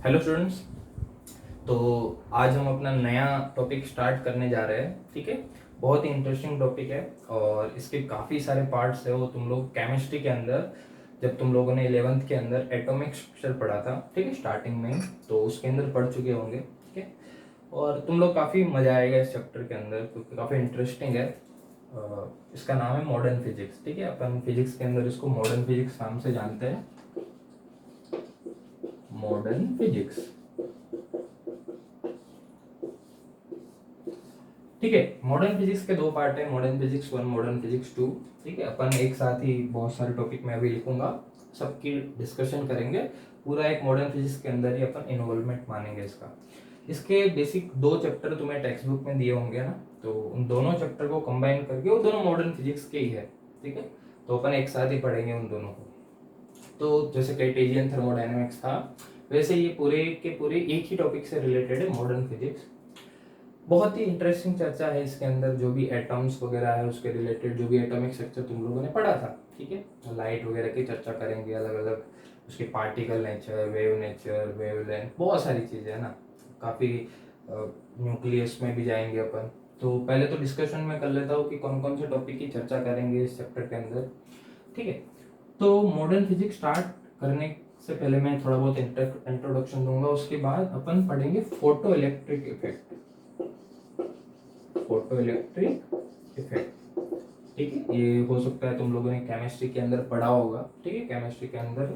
Hello students. तो आज हम अपना नया टॉपिक स्टार्ट करने जा रहे हैं। ठीक है, बहुत ही इंटरेस्टिंग टॉपिक है और इसके काफ़ी सारे पार्ट्स है। वो तुम लोग केमिस्ट्री के अंदर जब तुम लोगों ने 11th के अंदर एटॉमिक स्ट्रक्चर पढ़ा था, ठीक है, स्टार्टिंग में ही, तो उसके अंदर पढ़ चुके होंगे। ठीक है, और तुम लोग काफ़ी मज़ा आएगा इस चैप्टर के अंदर क्योंकि काफ़ी इंटरेस्टिंग है। इसका नाम है मॉडर्न फिजिक्स। ठीक है, अपन फिजिक्स के अंदर इसको मॉडर्न फिजिक्स नाम से जानते हैं। मॉडर्न फिजिक्स, ठीक है। मॉडर्न फिजिक्स के दो पार्ट है, मॉडर्न फिजिक्स 1, मॉडर्न फिजिक्स 2। ठीक है, अपन एक साथ ही बहुत सारे टॉपिक में अभी लिखूंगा, सबकी डिस्कशन करेंगे। पूरा एक मॉडर्न फिजिक्स के अंदर ही अपन इन्वॉल्वमेंट मानेंगे इसका। इसके बेसिक दो चैप्टर तुम्हें टेक्स्ट बुक में दिए होंगे ना, तो उन दोनों चैप्टर को कंबाइन करके वो दोनों मॉडर्न फिजिक्स के ही है। ठीक है, तो अपन एक साथ ही पढ़ेंगे उन दोनों को। तो जैसे कार्टेशियन थर्मोडायनेमिक्स था, वैसे ये पूरे के पूरे एक ही टॉपिक से रिलेटेड है, मॉडर्न फिजिक्स। बहुत ही इंटरेस्टिंग चर्चा है इसके अंदर, जो भी एटम्स वगैरह है उसके रिलेटेड, जो भी एटॉमिक स्ट्रक्चर तुम लोगों ने पढ़ा था। ठीक है, लाइट वगैरह की चर्चा करेंगे, अलग अलग उसके पार्टिकल नेचर, वेव लेंथ, बहुत सारी चीज़ें है ना। काफ़ी न्यूक्लियस में भी जाएंगे अपन। तो पहले तो डिस्कशन में कर लेता हूँ कि कौन कौन से टॉपिक की चर्चा करेंगे इस चैप्टर के अंदर। ठीक है, तो मॉडर्न फिजिक्स स्टार्ट करने से पहले मैं थोड़ा बहुत इंट्रोडक्शन दूंगा, उसके बाद अपन पढ़ेंगे photo electric effect. Photo electric effect, ठीक है, ये हो सकता है तुम लोगों ने केमिस्ट्री के अंदर पढ़ा होगा। ठीक है, केमिस्ट्री के अंदर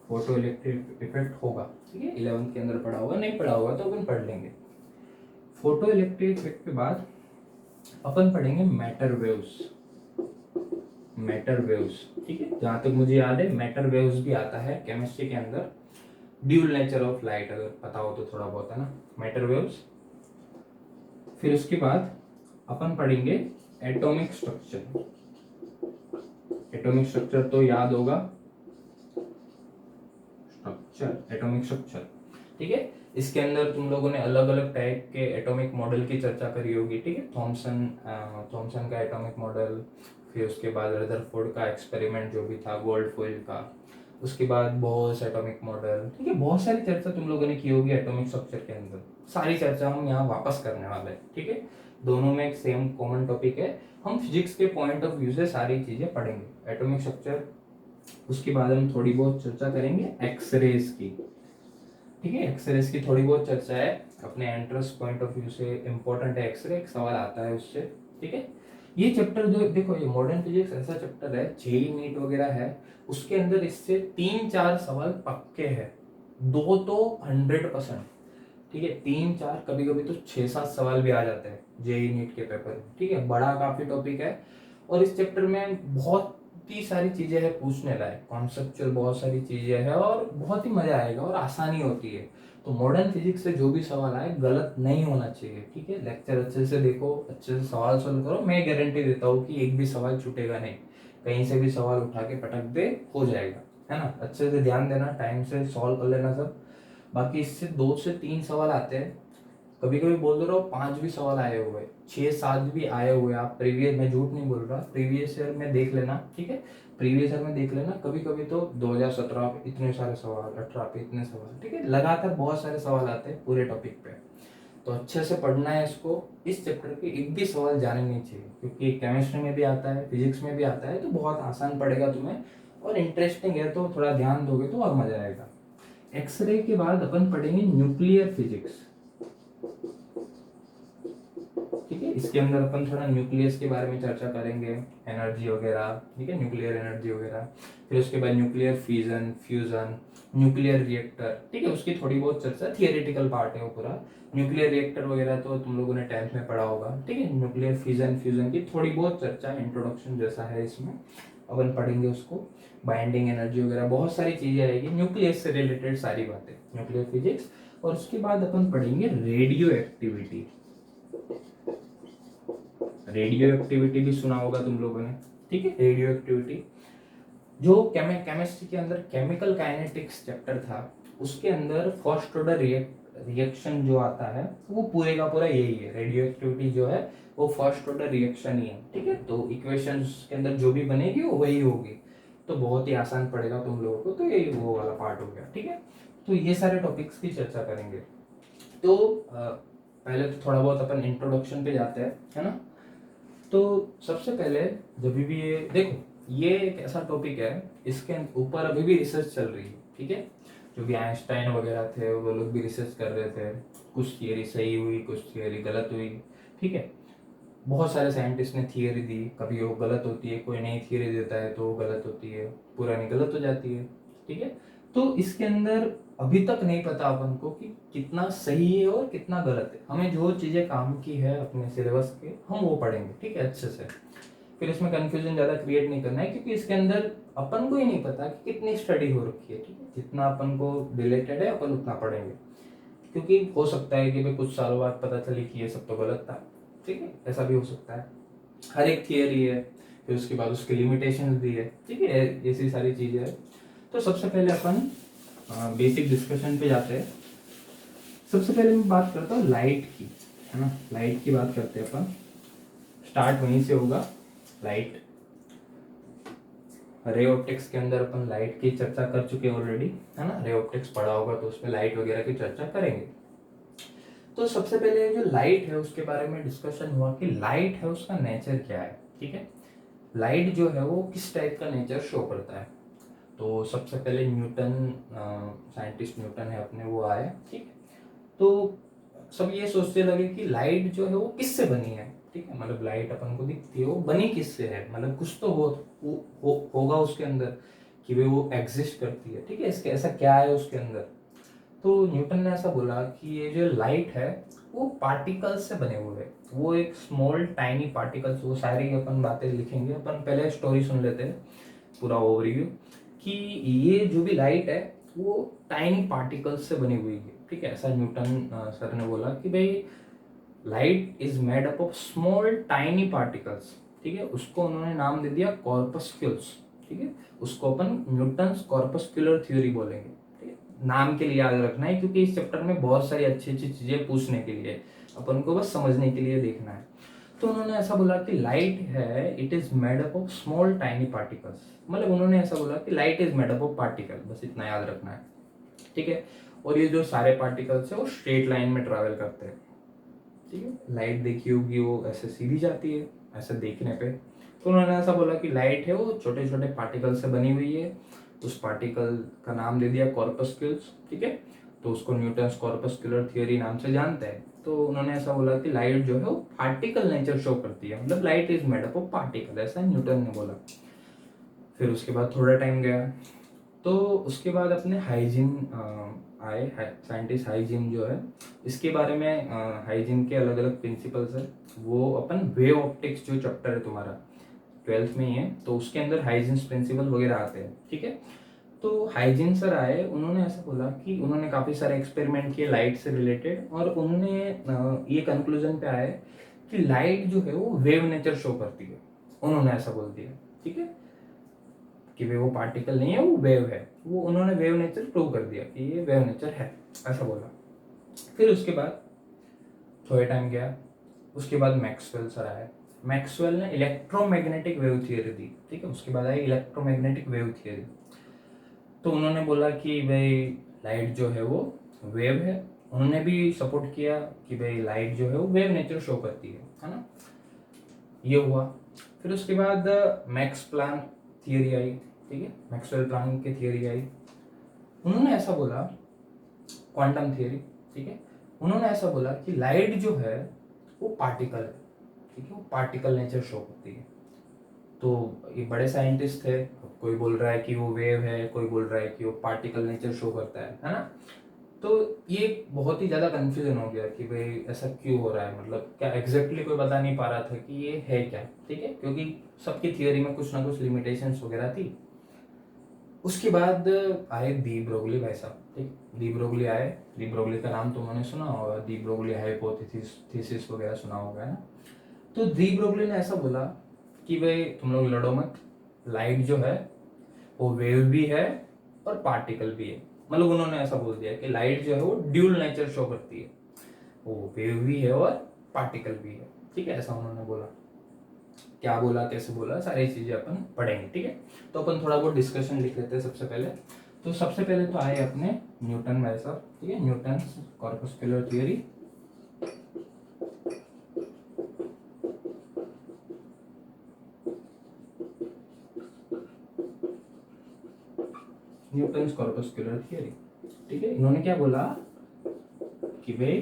फोटो इलेक्ट्रिक इफेक्ट होगा। ठीक है, 11th के अंदर पढ़ा होगा, नहीं पढ़ा होगा तो अपन पढ़ लेंगे। फोटो इलेक्ट्रिक इफेक्ट के बाद अपन पढ़ेंगे मैटर वेव्स। मैटर वेव्स, ठीक है, जहां तक मुझे याद है मैटर वेव्स भी आता है केमिस्ट्री के अंदर। ड्यूल नेचर ऑफ लाइट अगर पता हो तो थोड़ा बहुत है ना, मैटर वेव्स। फिर उसके बाद अपन पढ़ेंगे एटॉमिक स्ट्रक्चर। एटॉमिक स्ट्रक्चर तो याद होगा, स्ट्रक्चर, एटॉमिक स्ट्रक्चर। ठीक है, इसके अंदर तुम लोगों ने अलग अलग टाइप के एटॉमिक मॉडल की चर्चा करी होगी। ठीक है, थॉमसन का एटॉमिक मॉडल, फिर उसके बाद रदरफोर्ड का एक्सपेरिमेंट जो भी था गोल्डफॉइल का, उसके बाद बोस एटॉमिक मॉडल। ठीक है, बहुत सारी चर्चा तुम लोगों ने की होगी एटॉमिक स्ट्रक्चर के अंदर। सारी चर्चा हम यहाँ वापस करने वाले हैं। ठीक है, दोनों में एक सेम कॉमन टॉपिक है, हम फिजिक्स के पॉइंट ऑफ व्यू से सारी चीजें पढ़ेंगे। एटॉमिक स्ट्रक्चर, उसके बाद हम थोड़ी बहुत चर्चा करेंगे एक्सरेज की। ठीक है, एक्सरेज की थोड़ी बहुत चर्चा है, अपने एंट्रेंस पॉइंट ऑफ व्यू से इंपॉर्टेंट है एक्सरे, एक सवाल आता है उससे। ठीक है, ये चैप्टर जो देखो, ये मॉडर्न फिजिक्स ऐसा चैप्टर है, जेईई नीट वगैरह है, उसके अंदर इससे 3-4 सवाल पक्के हैं, दो तो 100%। ठीक है, 3-4, कभी कभी तो 6-7 सवाल भी आ जाते हैं जेईई नीट के पेपर में। ठीक है, बड़ा काफी टॉपिक है और इस चैप्टर में बहुत ही सारी चीजें हैं पूछने लायक, कॉन्सेप्चुअल बहुत सारी चीजें हैं और बहुत ही मजा आएगा और आसानी होती है। तो मॉडर्न फिजिक्स से जो भी सवाल आए गलत नहीं होना चाहिए। ठीक है, लेक्चर अच्छे से देखो, अच्छे से सवाल सॉल्व करो, मैं गारंटी देता हूँ कि एक भी सवाल छूटेगा नहीं, कहीं से भी सवाल उठा के पटक दे, हो जाएगा, है ना। अच्छे से ध्यान देना, टाइम से सॉल्व कर लेना सब। बाकी इससे 2 से 3 सवाल आते हैं, कभी कभी बोल दो रहा 5 भी सवाल आए हुए, 6-7 भी आए हुए। आप प्रीवियस, मैं झूठ नहीं बोल रहा, प्रीवियस ईयर में देख लेना। ठीक है, प्रीवियस ईयर में देख लेना, कभी कभी तो 2017 पे इतने सारे सवाल, 18 पे इतने सवाल। ठीक है, लगातार बहुत सारे सवाल आते हैं पूरे टॉपिक पे, तो अच्छे से पढ़ना है इसको। इस चैप्टर के एक भी सवाल जाने नहीं चाहिए क्योंकि केमिस्ट्री में भी आता है, फिजिक्स में भी आता है, तो बहुत आसान पड़ेगा तुम्हें और इंटरेस्टिंग है, तो थोड़ा ध्यान दोगे तो और मजा आएगा। एक्सरे के बाद अपन पढ़ेंगे न्यूक्लियर फिजिक्स। ठीक है, इसके अंदर अपन थोड़ा न्यूक्लियस के बारे में चर्चा करेंगे, एनर्जी वगैरह। ठीक है, न्यूक्लियर एनर्जी वगैरह। फिर उसके बाद nuclear fission, fusion, nuclear reactor. ठीक है, उसकी थोड़ी बहुत चर्चा, थियोरेटिकल पार्ट है वो पूरा। न्यूक्लियर रिएक्टर वगैरह तो तुम लोगों ने 10th में पढ़ा होगा। ठीक है, न्यूक्लियर फिजन, फ्यूजन की थोड़ी बहुत चर्चा, इंट्रोडक्शन जैसा है इसमें, अपन पढ़ेंगे उसको। बाइंडिंग एनर्जी वगैरह बहुत सारी चीजें आएगी, न्यूक्लियस से रिलेटेड सारी बातें, न्यूक्लियर फिजिक्स। और उसके बाद अपन पढ़ेंगे रेडियो एक्टिविटी। रेडियो एक्टिविटी भी सुना होगा तुम लोगों ने। ठीक है, रेडियो एक्टिविटी जो केमिस्ट्री के अंदर केमिकल काइनेटिक्स चैप्टर था, उसके अंदर फर्स्ट ऑर्डर रिएक्शन जो आता है वो पूरे का पूरा यही है। रेडियो एक्टिविटी जो है वो फर्स्ट ऑर्डर रिएक्शन ही है। ठीक है, तो इक्वेशंस के अंदर जो भी बनेगी वो वही होगी, तो बहुत ही आसान पड़ेगा तुम लोगों को, तो यही वो वाला पार्ट हो गया। ठीक है, तो ये सारे टॉपिक्स की चर्चा करेंगे। तो पहले तो थोड़ा बहुत अपन इंट्रोडक्शन पे जाते हैं, है ना। तो सबसे पहले जब भी ये देखो, ये एक ऐसा टॉपिक है, इसके ऊपर अभी भी रिसर्च चल रही है, ठीक है। जो भी आइंस्टाइन वगैरह थे वो लोग भी रिसर्च कर रहे थे, कुछ थियरी सही हुई, कुछ थियरी गलत हुई, ठीक है। बहुत सारे साइंटिस्ट ने थियरी दी, कभी वो गलत होती है, कोई नई थियरी देता है तो वो गलत होती है, पुरानी गलत हो जाती है, ठीक है। तो इसके अंदर अभी तक नहीं पता अपन को कि कितना सही है और कितना गलत है। हमें जो चीज़ें काम की है अपने सिलेबस के, हम वो पढ़ेंगे, ठीक है, अच्छे से। फिर इसमें कंफ्यूजन ज़्यादा क्रिएट नहीं करना है, क्योंकि इसके अंदर अपन को ही नहीं पता कि कितनी स्टडी हो रखी है, ठीक है। जितना अपन को रिलेटेड है अपन उतना पढ़ेंगे, क्योंकि हो सकता है कि भाई कुछ सालों बाद पता चले कि ये सब तो गलत था, ठीक है, ऐसा भी हो सकता है। हर एक थियरी है, फिर उसके बाद उसके लिमिटेशंस भी है, ठीक है, ऐसी सारी चीज़ें हैं। तो सबसे पहले अपन बेसिक डिस्कशन पे जाते हैं। सबसे पहले मैं बात करता हूँ लाइट की, है ना। लाइट की बात करते हैं अपन, स्टार्ट वहीं से होगा। लाइट, रे ऑप्टिक्स के अंदर अपन लाइट की चर्चा कर चुके हैं ऑलरेडी, है ना। रे ऑप्टिक्स पढ़ा होगा तो उसमें लाइट वगैरह की चर्चा करेंगे। तो सबसे पहले जो लाइट है उसके बारे में डिस्कशन हुआ कि लाइट है उसका नेचर क्या है, ठीक है। लाइट जो है वो किस टाइप का नेचर शो करता है। तो सबसे पहले न्यूटन, साइंटिस्ट न्यूटन है अपने, वो आए, ठीक है। तो सब ये सोचने लगे कि लाइट जो है वो किससे बनी है, ठीक है। मतलब लाइट अपन को दिखती है, वो बनी किससे है, मतलब कुछ तो होगा उसके अंदर कि वो एग्जिस्ट करती है, ठीक है। इसके ऐसा क्या है उसके अंदर। तो न्यूटन ने ऐसा बोला कि ये जो लाइट है वो पार्टिकल्स से बने हुए हैं, वो एक स्मॉल टाइनी पार्टिकल्स, वो सारी अपन बातें लिखेंगे। अपन पहले स्टोरी सुन लेते हैं, पूरा ओवरव्यू, कि ये जो भी लाइट है वो टाइनी पार्टिकल्स से बनी हुई है, ठीक है। ऐसा न्यूटन सर ने बोला कि भाई light is made up of small tiny particles, ठीक है। उसको उन्होंने नाम दे दिया कॉर्पस्क्यूल्स, ठीक है। उसको अपन न्यूटन्स कॉर्पस्क्यूलर थ्योरी बोलेंगे, ठीक है। नाम के लिए याद रखना है, क्योंकि इस चैप्टर में बहुत सारी अच्छी अच्छी चीजें पूछने के लिए, अपन को बस समझने के लिए देखना है। तो उन्होंने ऐसा बोला कि लाइट है, it is made up of small tiny particles, मतलब उन्होंने ऐसा बोला कि light is made up of particle, बस इतना याद रखना है, ठीक है। और ये जो सारे पार्टिकल्स है वो स्ट्रेट लाइन में ट्रैवल करते हैं, ठीक है। लाइट देखी होगी वो ऐसे सीधी जाती है, ऐसे देखने पे। तो उन्होंने ऐसा बोला कि लाइट है वो छोटे छोटे पार्टिकल से बनी हुई है, उस पार्टिकल का नाम दे दिया कॉर्पस्क्यूल्स, ठीक है। तो उसको न्यूटन्स कॉर्पस्क्यूलर थियरी नाम से जानते हैं। तो उन्होंने ऐसा बोला कि लाइट जो है वो पार्टिकल नेचर शो करती है, मतलब light is made up of particle, ऐसा न्यूटन ने बोला। फिर उसके बाद थोड़ा टाइम गया, तो उसके बाद अपने हाइजीन आए, साइंटिस्ट हाइजीन जो है, इसके बारे में हाइजीन के अलग अलग प्रिंसिपल्स है। वो अपन वेव ऑप्टिक्स जो चैप्टर है तुम्हारा 12th में ही है, तो उसके अंदर हाइजीन प्रिंसिपल वगैरह आते हैं, ठीक है। तो हाइजीन सर आए, उन्होंने ऐसा बोला कि उन्होंने काफ़ी सारे एक्सपेरिमेंट किए लाइट से रिलेटेड, और उन्होंने ये कंक्लूजन पे आए कि लाइट जो है वो वेव नेचर शो करती है, उन्होंने ऐसा बोल दिया, ठीक है, कि वो पार्टिकल नहीं है, वो वेव है। वो उन्होंने वेव नेचर प्रूव कर दिया कि ये वेव नेचर है, ऐसा बोला। फिर उसके बाद थोड़ा टाइम गया, उसके बाद मैक्सवेल सर आए। मैक्सवेल ने इलेक्ट्रोमैग्नेटिक वेव थियरी दी, ठीक है। उसके बाद आई इलेक्ट्रोमैग्नेटिक वेव थियरी। तो उन्होंने बोला कि भाई लाइट जो है वो वेव है, उन्होंने भी सपोर्ट किया कि भाई लाइट जो है वो वेव नेचर शो करती है ना। ये हुआ। फिर उसके बाद मैक्स प्लांक थियरी आई, ठीक है, मैक्सवेल प्लांक की थियरी आई। उन्होंने ऐसा बोला, क्वांटम थियरी, ठीक है। उन्होंने ऐसा बोला कि लाइट जो है वो पार्टिकल है, ठीक है, वो पार्टिकल नेचर शो करती है। तो ये बड़े साइंटिस्ट थे, कोई बोल रहा है कि वो वेव है, कोई बोल रहा है कि वो पार्टिकल नेचर शो करता है ना। तो ये बहुत ही ज़्यादा कंफ्यूजन हो गया कि भाई ऐसा क्यों हो रहा है, मतलब क्या एग्जैक्टली कोई बता नहीं पा रहा था कि ये है क्या, ठीक है, क्योंकि सबकी थियरी में कुछ ना कुछ लिमिटेशंस वगैरह थी। उसके बाद आए दी ब्रोगली भाई साहब, ठीक, दी ब्रोगली आए। दी ब्रोगली का नाम तुमने सुना होगा, दी ब्रोगली हाइपोथेसिस थीसिस वगैरह सुना होगा, है ना। तो दी ब्रोगली ने ऐसा बोला कि भाई तुम लोग लड़ो मत, लाइट जो है वो वेव भी है और पार्टिकल भी है। मतलब उन्होंने ऐसा बोल दिया कि लाइट जो है वो ड्यूल नेचर शो करती है, वो वेव भी है और पार्टिकल भी है, ठीक है, ऐसा उन्होंने बोला। क्या बोला, कैसे बोला, सारी चीजें अपन पढ़ेंगे, ठीक है। तो अपन थोड़ा बहुत डिस्कशन लिख लेते हैं सबसे पहले। तो सबसे पहले तो आए अपने न्यूटन भाई साहब, ठीक है, Newton corpuscular theory. Newton corpuscular theory, ठीक है। इन्होंने क्या बोला कि भाई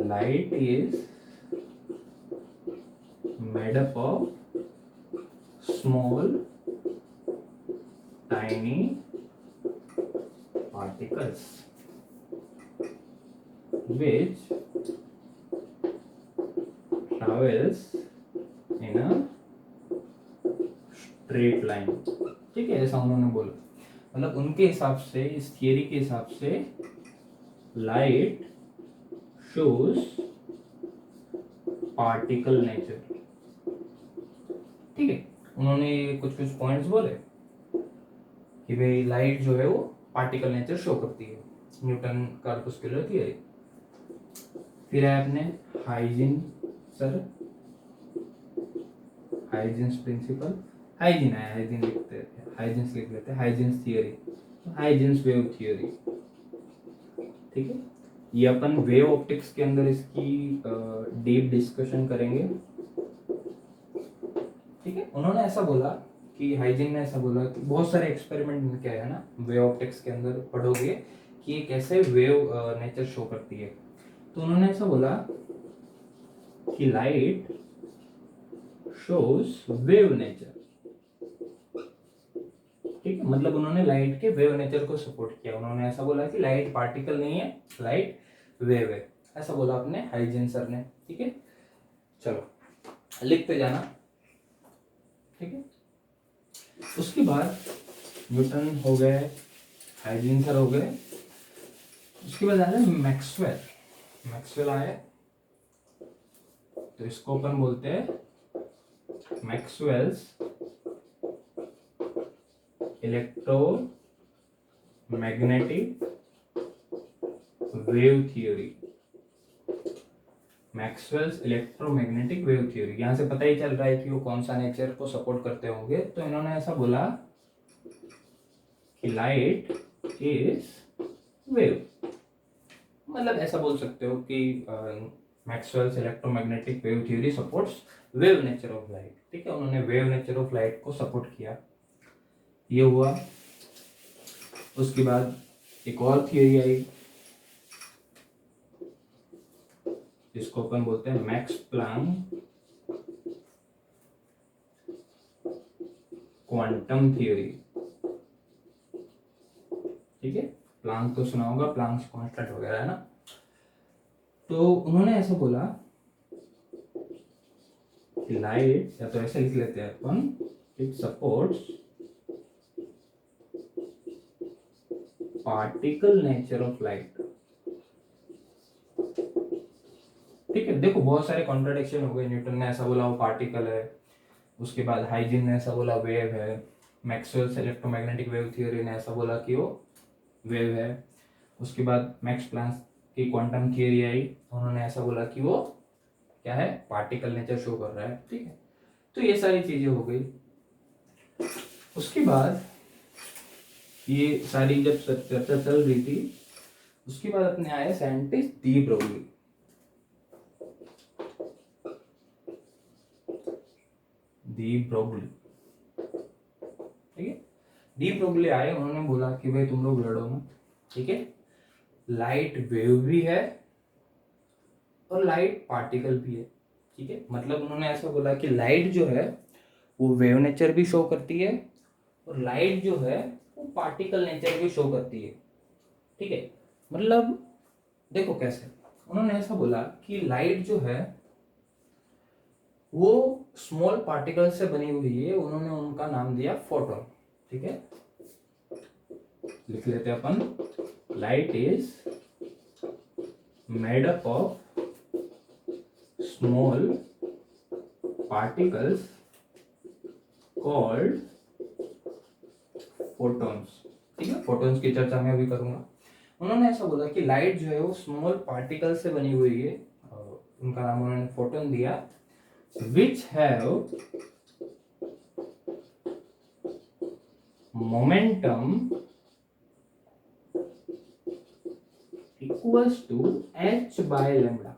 light is made up of small tiny particles which travels in a straight line, ठीक है, ऐसा उन्होंने बोला। मतलब उनके हिसाब से, इस थियरी के हिसाब से लाइट शोज पार्टिकल नेचर, ठीक है। उन्होंने कुछ कुछ पॉइंट्स बोले कि भाई लाइट जो है वो पार्टिकल नेचर शो करती है, न्यूटन कॉर्पस्कुलर थियरी। फिर है अपने Huygens sir, Huygens principle, Huygens है, हाइजीन लिखते हैं, हाइजीन्स लिख लेते हैं, Huygens theory, Huygens wave theory, ठीक है। ये अपन वेव ऑप्टिक्स के अंदर इसकी डीप डिस्कशन करेंगे, ठीक है। उन्होंने ऐसा बोला कि हाइजीन ने ऐसा बोला कि बहुत सारे एक्सपेरिमेंट क्या है ना वेव ऑप्टिक्स के अंदर पढ़ोगे कि ये कैसे वेव नेचर शो करती है। तो उन्होंने ऐसा बोला कि लाइट शोज वेव नेचर, ठीक है। मतलब उन्होंने लाइट के वेव नेचर को सपोर्ट किया। उन्होंने ऐसा बोला कि लाइट पार्टिकल नहीं है, लाइट वेव है, ऐसा बोला अपने हाइजीन सर ने, ठीक है। चलो लिखते जाना, ठीक है। उसके बाद न्यूटन हो गए, हाइजीन सर हो गए, उसके बाद आया मैक्सवेल। मैक्सवेल आए तो इसको अपन बोलते हैं Maxwell's electromagnetic wave theory. Maxwell's electromagnetic wave theory, यहां से पता ही चल रहा है कि वो कौन सा नेचर को सपोर्ट करते होंगे। तो इन्होंने ऐसा बोला कि लाइट इज वेव, मतलब ऐसा बोल सकते हो कि Maxwell's electromagnetic wave theory supports wave nature of light, ठीक है। उन्होंने वेव नेचर ऑफ लाइट को सपोर्ट किया, ये हुआ। उसके बाद एक और थियरी आई जिसको अपन बोलते हैं मैक्स प्लैंक क्वांटम थियरी, ठीक है। प्लैंक तो सुना होगा, प्लैंक्स कांस्टेंट वगैरह है ना। तो उन्होंने ऐसा बोला कि लाइट, या तो ऐसे लिख लेते हैं अपन, it supports particle nature of light, ठीक है। देखो बहुत सारे कॉन्ट्रडिक्शन हो गए, न्यूटन ने ऐसा बोला वो पार्टिकल है, उसके बाद हाइजीन ने ऐसा बोला वेव है, मैक्सवेल्स इलेक्ट्रोमैग्नेटिक वेव थ्योरी ने ऐसा बोला कि वो वेव है, उसके बाद मैक्स प्लैंक की क्वांटम थियरी आई, उन्होंने ऐसा बोला कि वो क्या है, पार्टिकल नेचर शो कर रहा है, ठीक है। तो ये सारी चीजें हो गई। उसके बाद ये सारी जब चर्चा चल रही थी, उसके बाद अपने आए scientist de Broglie. De Broglie, ठीक है। डी ब्रोगली आए, उन्होंने बोला कि भाई तुम लोग लड़ो ना, ठीक है। लाइट वेव भी है और लाइट पार्टिकल भी है, ठीक है। मतलब उन्होंने ऐसा बोला कि लाइट जो है वो वेव नेचर भी शो करती है और लाइट जो है वो पार्टिकल नेचर भी शो करती है, ठीक है। मतलब देखो कैसे, उन्होंने ऐसा बोला कि लाइट जो है वो स्मॉल पार्टिकल से बनी हुई है, उन्होंने उनका नाम दिया फोटोन, ठीक है। लिख लेते हैं अपन, light is made up of small particles called photons, ठीक है। फोटॉन्स की चर्चा मैं अभी करूंगा। उन्होंने ऐसा बोला कि लाइट जो है वो स्मॉल पार्टिकल से बनी हुई है, उनका नाम उन्होंने फोटॉन दिया, which have momentum equals to h by lambda.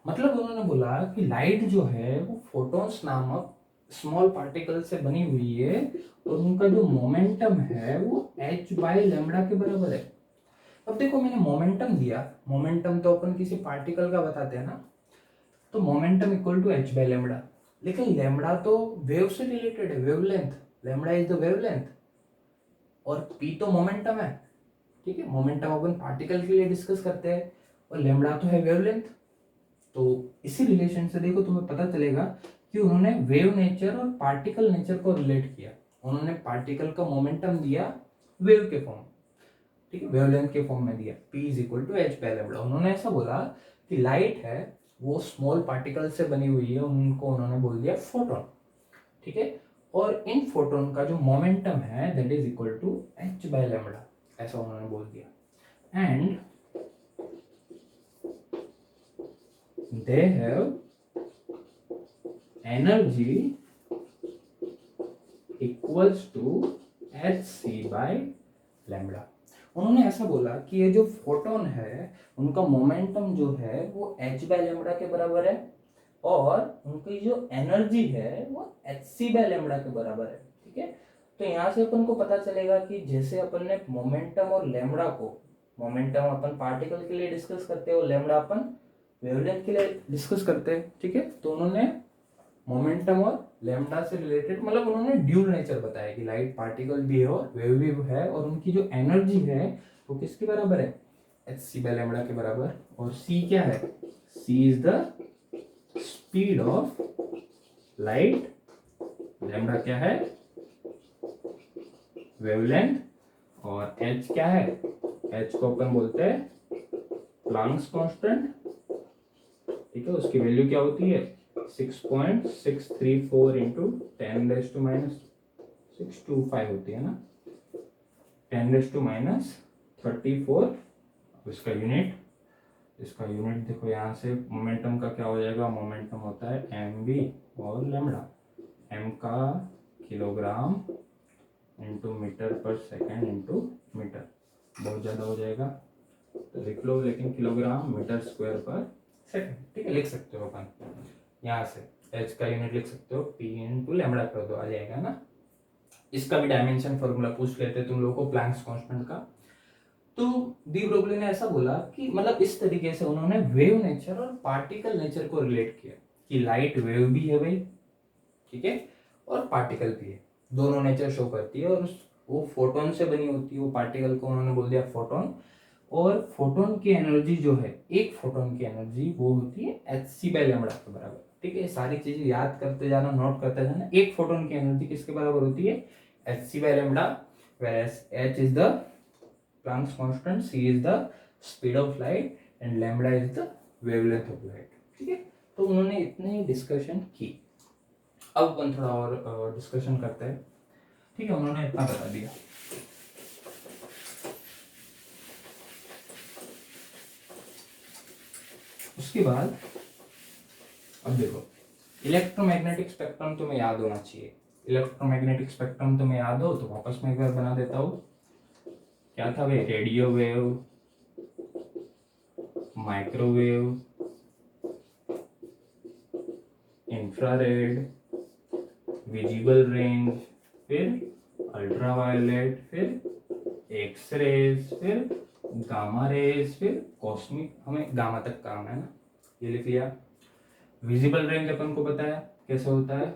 मतलब उन्होंने बोला कि लाइट जो है वो फोटॉन्स नामक स्मॉल पार्टिकल से बनी हुई है और उनका जो मोमेंटम है वो h बाय लैम्डा के बराबर है। अब देखो मैंने मोमेंटम दिया, मोमेंटम तो अपन किसी पार्टिकल का बताते हैं ना, तो momentum equal to h by lambda. लेकिन लैम्डा तो वेव से रिलेटेड है, wavelength, lambda is the wavelength, और p तो मोमेंटम है। ठीक है, मोमेंटम अपन पार्टिकल के लिए डिस्कस करते हैं और लैम्डा तो है वेवलेंथ। तो इसी रिलेशन से देखो तुम्हें पता चलेगा कि उन्होंने वेव नेचर और पार्टिकल नेचर को रिलेट किया। उन्होंने पार्टिकल का मोमेंटम दिया वेव के फॉर्म, ठीक है, वेवलेंथ के फॉर्म में दिया, p is equal to h by lambda. उन्होंने ऐसा बोला कि लाइट है वो स्मॉल पार्टिकल से बनी हुई है, उनको उन्होंने बोल दिया फोटोन। ठीक है, और इन फोटोन का जो मोमेंटम है that is equal to h by lambda, ऐसा उन्होंने बोल दिया। And they have energy equals to hc by lambda। उन्होंने ऐसा बोला कि ये जो फोटोन है उनका मोमेंटम जो है वो h बाय लैम्डा के बराबर है और उनकी जो एनर्जी है वो hc बाय लैम्डा के बराबर है। ठीक है, तो यहाँ से अपन को पता चलेगा कि जैसे अपन ने मोमेंटम और लैम्डा को, मोमेंटम अपन पार्टिकल के लिए डिस्कस करते हैं और लैम्डा अपन वेवलेंथ के लिए डिस्कस करते हैं। ठीक है, तो उन्होंने मोमेंटम और लैम्डा से रिलेटेड, मतलब उन्होंने ड्यूल नेचर बताया कि लाइट पार्टिकल भी है और वेव भी है और उनकी जो एनर्जी है वो किसके बराबर है, hc बाय लैम्डा के बराबर। और c क्या है, c is the speed of light, lambda क्या है वेवलेंथ, और h क्या है, h को अपन बोलते हैं प्लैंक्स कांस्टेंट। ठीक है, उसकी वैल्यू क्या होती है 6.634 इंटू 10⁻⁻625 होती है ना, 10⁻⁻34। इसका यूनिट, देखो यहाँ से मोमेंटम का क्या हो जाएगा, मोमेंटम होता है mv और लैम्डा, m का किलोग्राम इंटू मीटर पर सेकेंड इंटू मीटर, बहुत ज़्यादा हो जाएगा तो लिख लो, लेकिन किलोग्राम मीटर स्क्वायर पर सेकेंड। ठीक है, लिख सकते हो अपन यहाँ से h का यूनिट लिख सकते हो p इंटू लैम्डा कर दो, आ जाएगा ना। इसका भी डायमेंशन फॉर्मूला पूछ लेते तुम लोगों को प्लैंक्स कांस्टेंट का। तो डी ब्रोगली ने ऐसा बोला कि मतलब इस तरीके से उन्होंने वेव नेचर और पार्टिकल नेचर को रिलेट किया कि लाइट वेव भी है भाई, ठीक है, और पार्टिकल भी है, दोनों नेचर शो करती है और वो फोटोन से बनी होती है। वो पार्टिकल को उन्होंने बोल दिया फोटोन, और फोटोन की एनर्जी जो है, एक फोटोन की एनर्जी वो होती है hc बाय लैम्डा के बराबर। ठीक है, सारी चीजें याद करते जाना, नोट करते जाना। एक फोटोन की एनर्जी किसके बराबर होती है, hc by lambda, whereas h is the Planck's constant, c is the speed of light and lambda is the wavelength of light। ठीक है, तो उन्होंने इतनी डिस्कशन की। अब अपन थोड़ा और डिस्कशन करते हैं। ठीक है, उन्होंने इतना बता दिया। उसके बाद अब देखो, इलेक्ट्रोमैग्नेटिक स्पेक्ट्रम तुम्हें याद होना चाहिए। इलेक्ट्रोमैग्नेटिक स्पेक्ट्रम तुम्हें याद हो तो वापस में एक बार बना देता हूँ। क्या था भाई, radio wave, microwave, infrared, visible range, फिर अल्ट्रावायलेट, फिर एक्स रेज, फिर गामा रेज, फिर कॉस्मिक, हमें गामा तक काम है ना, ये लिख लिया। विजिबल रेंज अपन को पता है कैसे होता है,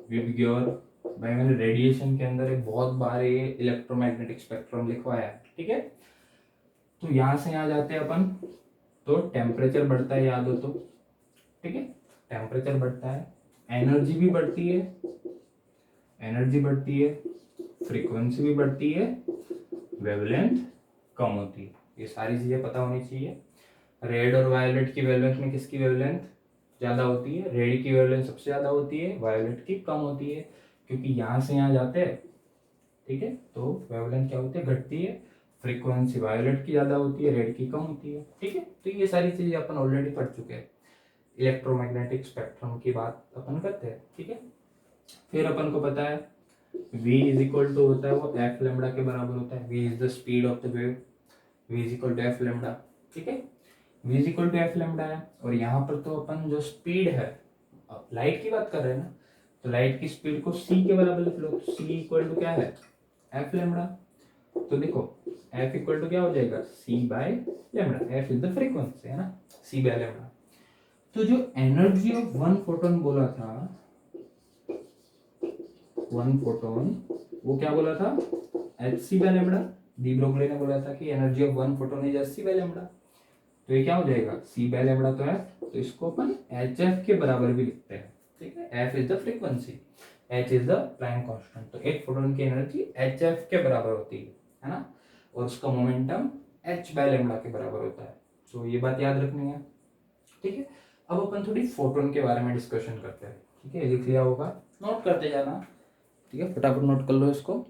विबग्योर भाई, मैंने रेडिएशन के अंदर एक बहुत बार ये इलेक्ट्रोमैग्नेटिक स्पेक्ट्रम लिखवाया है। ठीक है, तो यहां से यहाँ जाते हैं अपन, तो टेम्परेचर बढ़ता है, याद हो तो। ठीक है, टेम्परेचर बढ़ता है, एनर्जी भी बढ़ती है, फ्रीक्वेंसी भी बढ़ती है, वेवलेंथ कम होती है। ये सारी चीजें पता होनी चाहिए। रेड और वायलेट की वेवलेंथ में किसकी वेवलेंथ ज्यादा होती है, रेड की वेवलेंथ सबसे ज्यादा होती है, वायलेट की कम होती है, क्योंकि यहाँ से यहाँ जाते हैं। ठीक है, तो वेवलेंथ क्या होती है, घटती है, फ्रीक्वेंसी वायलेट की ज्यादा होती है, रेड की कम होती है। ठीक है, तो ये सारी चीजें अपन ऑलरेडी पढ़ चुके हैं। इलेक्ट्रोमैग्नेटिक स्पेक्ट्रम की बात अपन करते हैं। ठीक है, फिर अपन को पता है v इज इक्वल टू होता है वो एफ लेमडा के बराबर होता है, v is the speed of the wave, v is equal to F lambda, ठीक है। v is equal to F lambda है, और यहाँ पर तो अपन जो स्पीड है, लाइट की बात कर रहे हैं ना, तो लाइट की स्पीड को c के बराबर लिख लो, c इक्वल टू क्या है एफ लेमडा। तो देखो f इक्वल टू क्या हो जाएगा c by lambda, f is the frequency है ना, c बाय लेमडा। तो जो एनर्जी ऑफ वन फोटोन बोला था, वन फोटोन, वो क्या बोला था H C by lambda. De Broglie ने बोला था कि energy of one photon is H C by lambda. तो ये क्या हो जाएगा सी बाय लेमडा तो एफ, तो इसको अपन एच एफ के बराबर भी लिखते हैं, ठीक है। F is the frequency, H is the plank constant, तो एक फोटोन की एनर्जी एच एफ के बराबर होती है ना, और उसका मोमेंटम एच बाय लेमडा के बराबर होता है। तो ये बात याद रखनी है, ठीक है। अब अपन थोड़ी फोटोन के बारे में डिस्कशन करते हैं, ठीक है। लिख लिया होगा, नोट करते जाना, ठीक है, फटाफट नोट कर लो इसको।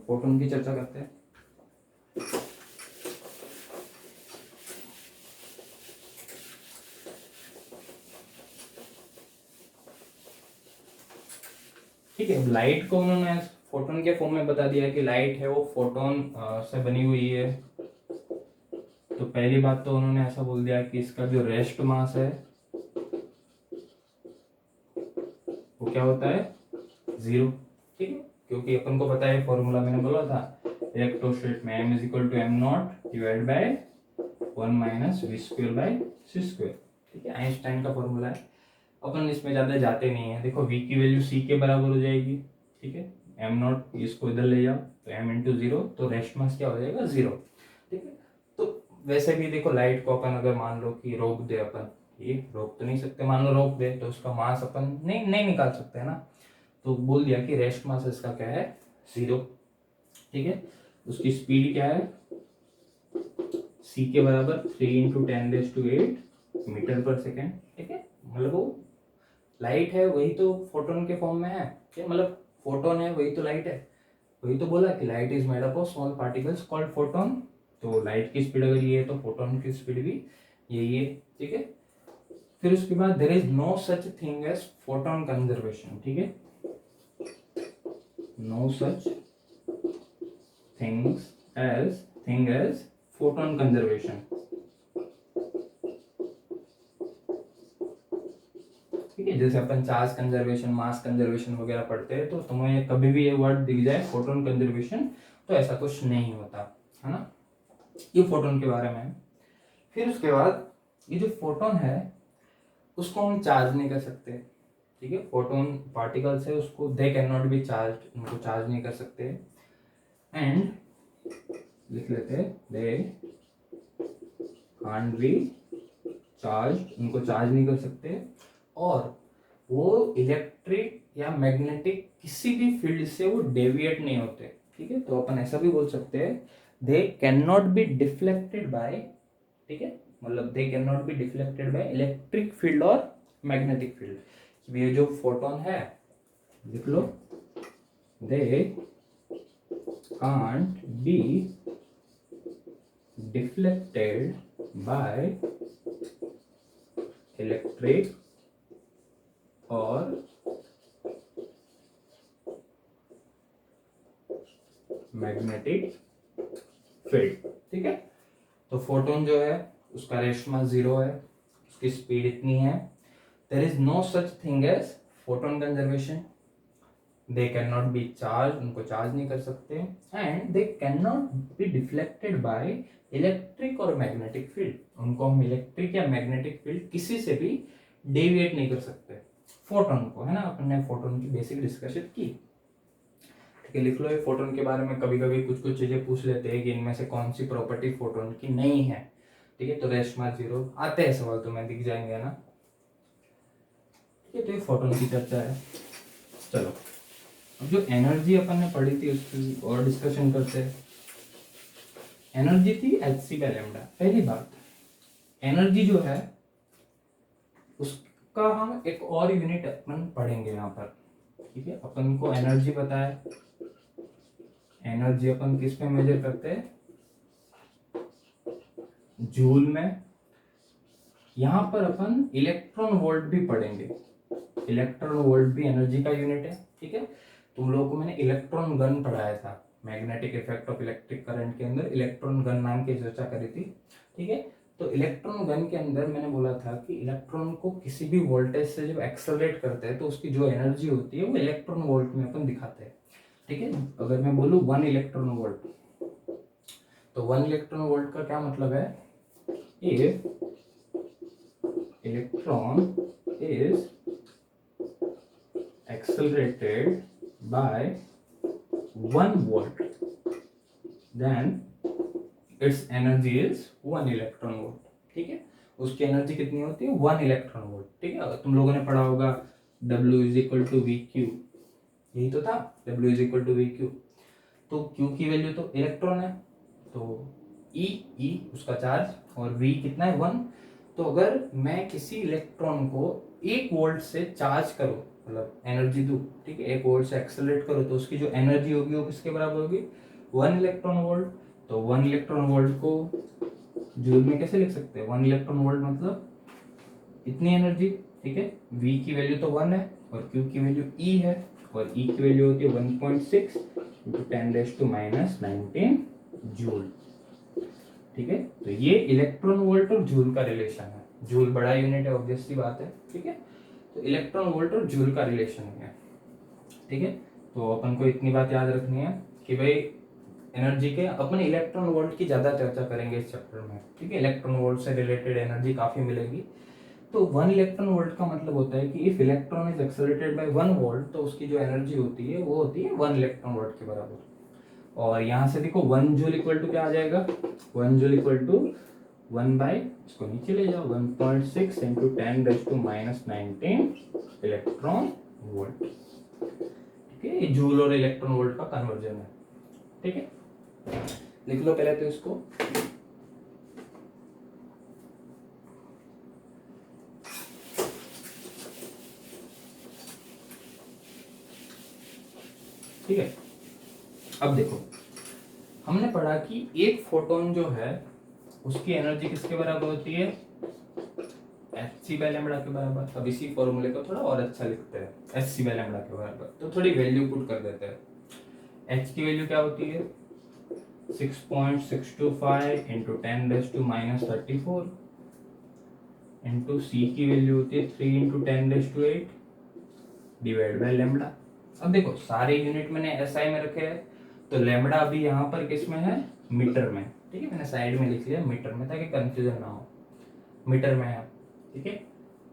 फोटोन की चर्चा करते हैं। ठीक है, लाइट को उन्होंने फोटोन के फॉर्म में बता दिया कि लाइट है वो फोटोन से बनी हुई है। तो पहली बात तो उन्होंने ऐसा बोल दिया कि इसका जो रेस्ट मास है वो क्या होता है 0, ठीक है, क्योंकि अपन को पता है फॉर्मूला मैंने बोला था इलेक्ट्रोस्टैटिक में m is equal to M naught divide by 1 minus V square by C square, ठीक है, आइंस्टाइन का फॉर्मूला है। अपन इसमें ज्यादा जाते नहीं है, देखो v की वैल्यू c के बराबर हो जाएगी, ठीक है, m नॉट इसको इधर ले जाओ तो m इंटू 0, तो रेस्ट मास क्या हो जाएगा 0, ठीक है। तो वैसे भी देखो लाइट को अपन अगर मान लो कि रोक दे अपन, ये रोक तो नहीं सकते, मान लो रोक दे तो उसका मास अपन नहीं निकाल सकते है ना, तो बोल दिया कि रेस्ट मास इसका क्या है 0, ठीक है। उसकी स्पीड क्या है c के बराबर 3 इंटू 10⁸ मीटर पर सेकेंड, ठीक है। मतलब वो लाइट है वही तो फोटोन के फॉर्म में है, क्या मतलब फोटोन है वही तो लाइट है, वही तो बोला कि light is made up of small particles called photon. तो लाइट की स्पीड अगर ये है तो फोटोन की स्पीड भी यही है, ठीक है। फिर उसके बाद there is no such thing as photon conservation, ठीक है, no such thing as photon conservation, ठीक है। जैसे अपन चार्ज कंजर्वेशन, मास कंजर्वेशन वगैरह पढ़ते हैं, तो तुम्हें कभी भी ये वर्ड दिख जाए फोटोन कंजर्वेशन तो ऐसा कुछ नहीं होता है ना, ये फोटोन के बारे में है। फिर उसके बाद ये जो फोटोन है उसको हम चार्ज नहीं कर सकते, ठीक है, फोटोन पार्टिकल्स है उसको दे कैन नॉट बी चार्ज, उनको चार्ज नहीं कर सकते, एंड लिख लेते हैं दे कांट बी चार्ज, उनको चार्ज नहीं कर सकते, और वो इलेक्ट्रिक या मैग्नेटिक किसी भी फील्ड से वो डेविएट नहीं होते, ठीक है। तो अपन ऐसा भी बोल सकते हैं they can not be deflected by, ठीक है, मतलब they can not be deflected by electric field और मैग्नेटिक फील्ड। ये जो फोटोन है लिख लो they can't be deflected by electric और मैग्नेटिक फील्ड, ठीक है। तो फोटोन जो है उसका रेस्ट मास 0 है, उसकी स्पीड इतनी है, there is no such thing as photon conservation, they can not be charge, उनको चार्ज नहीं कर सकते, and they can not be deflected by electric और मैग्नेटिक फील्ड, उनको हम इलेक्ट्रिक या मैग्नेटिक फील्ड किसी से भी डेविएट नहीं कर सकते फोटोन को, है ना। अपन ने फोटोन की बेसिक डिस्कशन की, ठीक है। लिख लो ये फोटोन के बारे में, कभी कभी कुछ कुछ चीजें पूछ लेते हैं कि इनमें से कौन सी प्रॉपर्टी फोटोन की नहीं है, ठीक है। तो रेस्ट मास 0 आते हैं सवाल, तुम्हें दिख जाएंगे ना, ठीक है। तो ये फोटोन की चर्चा है। चलो अब जो एनर्जी अपन ने पढ़ी थी उसकी और डिस्कशन करते हैं। एनर्जी थी एच सी बाय लैम्डा। पहली बात, एनर्जी जो है उसका हम एक और यूनिट अपन पढ़ेंगे यहाँ पर, ठीक है। अपन को एनर्जी पता है, एनर्जी अपन किस में मेजर करते हैं जूल में। यहाँ पर अपन इलेक्ट्रॉन वोल्ट भी पढ़ेंगे। इलेक्ट्रॉन वोल्ट भी एनर्जी का यूनिट है, ठीक है। तुम लोगों को मैंने इलेक्ट्रॉन गन पढ़ाया था, magnetic effect of electric current के अंदर इलेक्ट्रॉन गन नाम की चर्चा करी थी, ठीक है। तो इलेक्ट्रॉन गन के अंदर मैंने बोला था कि इलेक्ट्रॉन को किसी भी वोल्टेज से जब एक्सेलरेट करते हैं तो उसकी जो एनर्जी होती है वो इलेक्ट्रॉन वोल्ट में अपन दिखाते हैं, ठीक है। अगर मैं बोलूँ 1 इलेक्ट्रॉन वोल्ट, तो 1 इलेक्ट्रॉन वोल्ट का क्या मतलब है, if electron is accelerated by 1 volt, then its energy is 1 electron volt, ठीक है। उसकी एनर्जी कितनी होती है, 1 इलेक्ट्रॉन वोल्ट, ठीक है। अगर तुम लोगों ने पढ़ा होगा W is equal to V Q, यही तो था, W is equal to V Q. तो Q की वैल्यू तो इलेक्ट्रॉन है, तो E उसका चार्ज और V कितना है 1। तो अगर मैं किसी इलेक्ट्रॉन को 1 वोल्ट से चार्ज करूं, मतलब एनर्जी दूं, ठीक है, 1 वोल्ट से एक्सेलरेट करो, तो उसकी जो एनर्जी होगी वो किसके बराबर होगी, 1 इलेक्ट्रॉन वोल्ट। तो 1 इलेक्ट्रॉन वोल्ट को जूल में कैसे लिख सकते हैं, 1 इलेक्ट्रॉन वोल्ट मतलब इतनी एनर्जी, ठीक है। V की वैल्यू तो 1 है और Q की वैल्यू E है, और E की वैल्यू होती है 1.6 × 10⁻⁻19 जूल, ठीक है। तो ये इलेक्ट्रॉन वोल्ट और जूल का रिलेशन है। जूल बड़ा यूनिट है, ऑब्वियसली बात है, ठीक है। तो इलेक्ट्रॉन वोल्ट और जूल का रिलेशन है, ठीक है। तो अपन को इतनी बात याद रखनी है कि भाई एनर्जी के अपन इलेक्ट्रॉन वोल्ट की ज्यादा चर्चा करेंगे इस चैप्टर में, ठीक है। इलेक्ट्रॉन वोल्ट से रिलेटेड एनर्जी काफी मिलेगी। तो 1 इलेक्ट्रॉन वोल्ट का मतलब होता है कि if electron is accelerated by 1 volt, तो उसकी जो एनर्जी होती है वो होती है 1 इलेक्ट्रॉन वोल्ट के बराबर। और यहाँ से देखो 1 जूल इक्वल टू क्या आ जाएगा, 1 जूल इक्वल टू 1 बाई, इसको नीचे ले जाओ, 1.6 × 10⁻⁻19 इलेक्ट्रॉन वोल्ट, ठीक है। ये जूल और इलेक्ट्रॉन वोल्ट का कन्वर्जन है, ठीक है। लिख लो पहले तो इसको, ठीक है। अब देखो हमने पढ़ा कि एक फोटोन जो है उसकी एनर्जी किसके बराबर होती है, hc बाय लैम्बडा के बराबर। अब इसी फॉर्मूले को थोड़ा और अच्छा लिखते हैं, hc बाय लैम्बडा के बराबर। तो थोड़ी वैल्यू पुट कर देते हैं। h की वैल्यू क्या होती है, 6.625 × 10⁻⁻34 इंटू c की वैल्यू होती है 3 × 10⁸ डिवाइड बाय लैम्बडा। अब देखो सारे यूनिट मैंने SI में रखे हैं, तो लैम्बडा अभी यहाँ पर किस में है, मीटर में, ठीक है। मैंने साइड में लिख लिया मीटर में ताकि कंफ्यूजन ना हो, मीटर में है, ठीक है।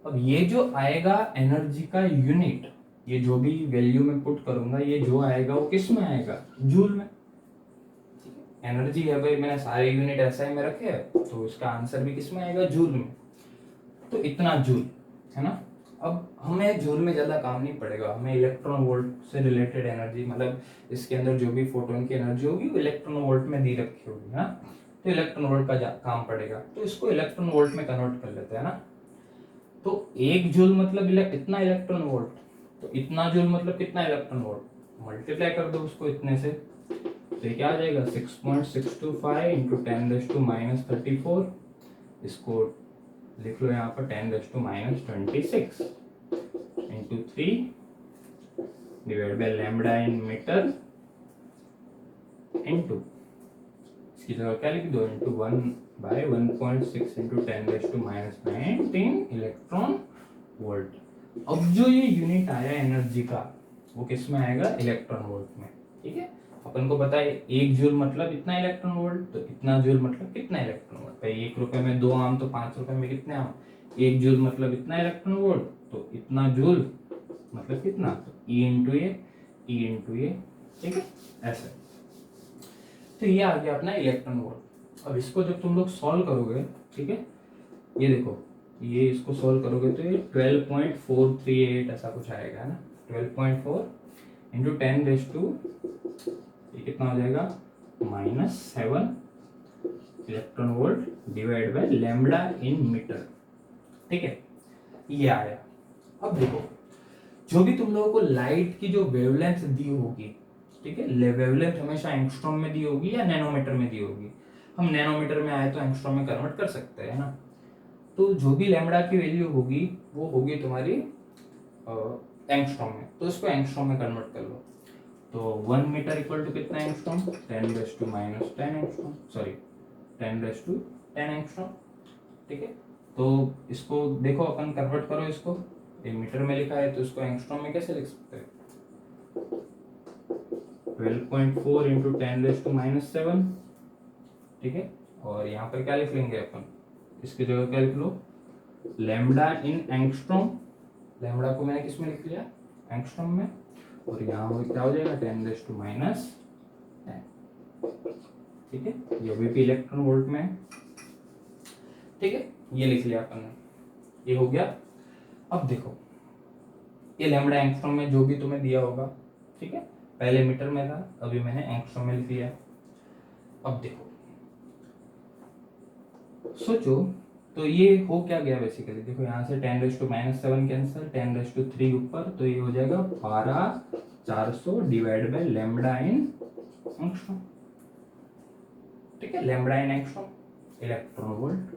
अब ये जो आएगा एनर्जी का यूनिट, ये जो भी वैल्यू में पुट करूंगा, ये जो आएगा वो किस में आएगा, जूल में, ठीक है। एनर्जी है भाई, मैंने सारे यूनिट SI में रखे हैं, तो इसका आंसर भी किस में आएगा, जूल में। तो इतना जूल है ना। अब हमें जूल में ज्यादा काम नहीं पड़ेगा, हमें इलेक्ट्रॉन वोल्ट से रिलेटेड एनर्जी, मतलब इसके अंदर जो भी फोटोन की एनर्जी होगी वो इलेक्ट्रॉन वोल्ट में दी रखी होगी, है ना। तो इलेक्ट्रॉन वोल्ट का काम पड़ेगा, तो इसको इलेक्ट्रॉन वोल्ट में कन्वर्ट कर लेते हैं ना। तो 1 जूल मतलब इतना इलेक्ट्रॉन वोल्ट, तो इतना जूल मतलब कितना इलेक्ट्रॉन वोल्ट, मल्टीप्लाई कर दो उसको इतने से, तो ये क्या आ जाएगा 6.625 × 10⁻⁻34, इसको लिख लो यहाँ पर 10⁻⁻26 into 3 divide by lambda in metre into, इसकी जगह क्या लिख दो, इंटू 1/1.6 × 10⁻⁻19 इलेक्ट्रॉन वोल्ट। अब जो ये यूनिट आया एनर्जी का वो किस में आएगा, इलेक्ट्रॉन वोल्ट में, ठीक है। अपन को पता है 1 जूल मतलब इतना इलेक्ट्रॉन वोल्ट, तो इतना जूल मतलब कितना इलेक्ट्रॉन वोल्ट। भाई 1 रुपए में 2 आम, तो 5 रुपए में कितने आम, 1 जूल मतलब इतना इलेक्ट्रॉन वोल्ट, तो इतना जूल मतलब कितना, तो E इंटू ये, ठीक है, ऐसे। तो ये आ गया अपना इलेक्ट्रॉन वोल्ट। अब इसको जब तुम लोग सॉल्व करोगे, ठीक है, ये देखो, ये इसको सॉल्व करोगे तो ये 12.438 ऐसा कुछ आएगा, है ना। 12.4 इंटू 10⁻, ये कितना हो जाएगा, -7 electron volt divide by lambda in metre, ठीक है। ये आया। अब देखो जो भी तुम लोगों को लाइट की जो वेवलेंथ दी होगी, ठीक है, वेवलेंथ हमेशा एंगस्ट्रॉम में दी होगी या नैनोमीटर में दी होगी। हम नैनोमीटर में आए तो एंगस्ट्रॉम में कन्वर्ट कर सकते हैं ना। तो जो भी लैम्बडा की वैल्यू होगी वो होगी तुम्हारी एंगस्ट्रॉम में, तो इसको एंगस्ट्रॉम में कन्वर्ट कर लो। तो 1 मीटर इक्वल टू कितना एंगस्ट्रॉम, 10⁻⁻10 एंगस्ट्रॉम, सॉरी 10⁻10 एंगस्ट्रॉम। ठीक है, तो इसको देखो अपन कन्वर्ट करो, इसको ये मीटर में लिखा है तो इसको एंगस्ट्रॉम में कैसे लिख सकते हैं, 12.4 इंटू 10⁻⁻7। ठीक है, और यहाँ पर क्या लिख लेंगे अपन, इसकी जगह क्या लिख लो, लैम्बडा इन एंगस्ट्रॉम। लैम्बडा को मैंने किस में लिख लिया, एंगस्ट्रॉम में, और यहाँ हो क्या हो जाएगा 10⁻10। ठीक है, ये भी इलेक्ट्रॉन वोल्ट में है। ठीक है, ये लिख लिया अपन ने, ये हो गया। अब देखो ये लैम्बडा एंगस्ट्रॉम में जो भी तुम्हें दिया होगा, ठीक है, पहले मीटर में था, अभी मैंने एंगस्ट्रॉम में लिख दिया। अब देखो सोचो, तो ये हो क्या गया बेसिकली, देखो यहाँ से 10⁻⁻7 कैंसिल, 10⁻3 ऊपर, तो ये हो जाएगा 12/400 divide by lambda in angstrom. ठीक है, लैम्बडा इन एंगस्ट्रॉम इलेक्ट्रॉन वोल्ट।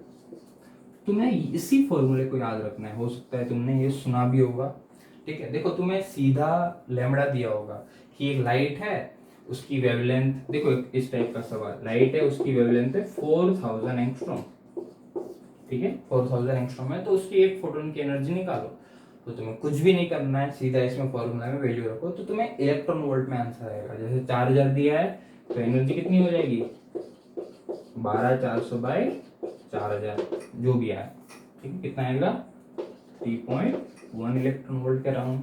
तुम्हें इसी फॉर्मूले को याद रखना है, हो सकता है तुमने ये सुना भी होगा। ठीक है, देखो तुम्हें सीधा लैम्बडा दिया होगा कि एक लाइट है, उसकी वेवलेंथ, देखो इस टाइप का सवाल, लाइट है उसकी वेवलेंथ है 4000 एंगस्ट्रॉम। ठीक है, 4000 एंगस्ट्रॉम है, तो उसकी एक फोटोन की एनर्जी निकालो। तो तुम्हें कुछ भी नहीं करना है, सीधा इसमें फॉर्मूला में वैल्यू रखो, तो तुम्हें इलेक्ट्रॉन वोल्ट में आंसर आएगा। जैसे 4000 दिया है तो एनर्जी कितनी हो जाएगी, 12/400 बाय 4000 जो भी आए। ठीक है, कितना आएगा 3.1 इलेक्ट्रॉन वोल्ट के अराउंड,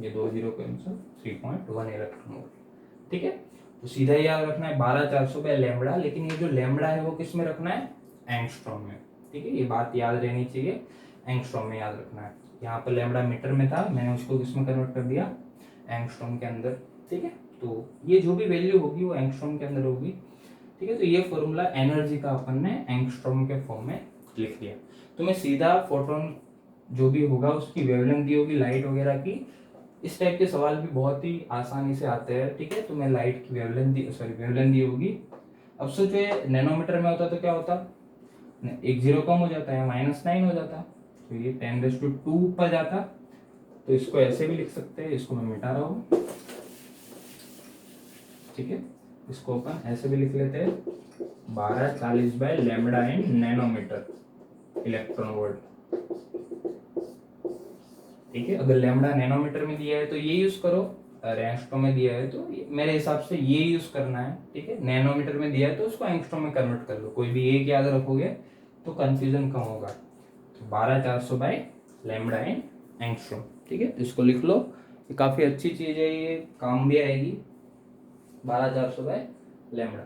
ये 2 जीरो के आंसर 3.1 इलेक्ट्रॉन वोल्ट। ठीक है, तो सीधा याद रखना है 12/400 बाय लैम्बडा, लेकिन ये जो लैम्बडा है वो किस में रखना है, एंगस्ट्रॉम में। ठीक है, ये बात याद रहनी चाहिए, एंगस्ट्रॉम में याद रखना है। यहाँ पर लैम्बडा मीटर में था, मैंने उसको किस में कन्वर्ट कर दिया, एंगस्ट्रॉम के अंदर। ठीक है, तो ये जो भी वैल्यू होगी वो एंगस्ट्रॉम के अंदर होगी। ठीक है, तो ये फॉर्मूला एनर्जी का अपन ने एंगस्ट्रॉम के फॉर्म में लिख लिया। तुम्हें सीधा फोटोन जो भी होगा उसकी वेवलेंथ दी होगी लाइट वगैरह की, इस टाइप के सवाल भी बहुत ही आसानी से आते हैं। ठीक है, तुम्हें लाइट की वेवलेंथ दी होगी। अब सोचो ये नैनोमीटर में होता तो क्या होता, एक जीरो कम हो जाता है, -9 हो जाता, तो ये 10⁻2 पर जाता। तो इसको ऐसे भी लिख सकते हैं, इसको मैं मिटा रहा हूँ। ठीक है, इसको अपन ऐसे भी लिख लेते हैं, 1240 बाय लैम्बडा इन नैनोमीटर इलेक्ट्रॉन वोल्ट। ठीक है, अगर लैम्बडा नैनोमीटर में दिया है तो ये यूज करो, अगर एंगस्ट्रॉम में दिया है तो मेरे हिसाब से ये यूज करना है। ठीक है, नैनोमीटर में दिया है तो उसको एंगस्ट्रॉम में कन्वर्ट कर लो, कोई भी एक याद रखोगे तो कंफ्यूजन कम होगा। तो 12/400 बाय लैम्बडा इन एंगस्ट्रॉम। ठीक है, तो इसको लिख लो, ये काफी अच्छी चीज है, ये काम भी आएगी, 12/400 बाय लैम्बडा।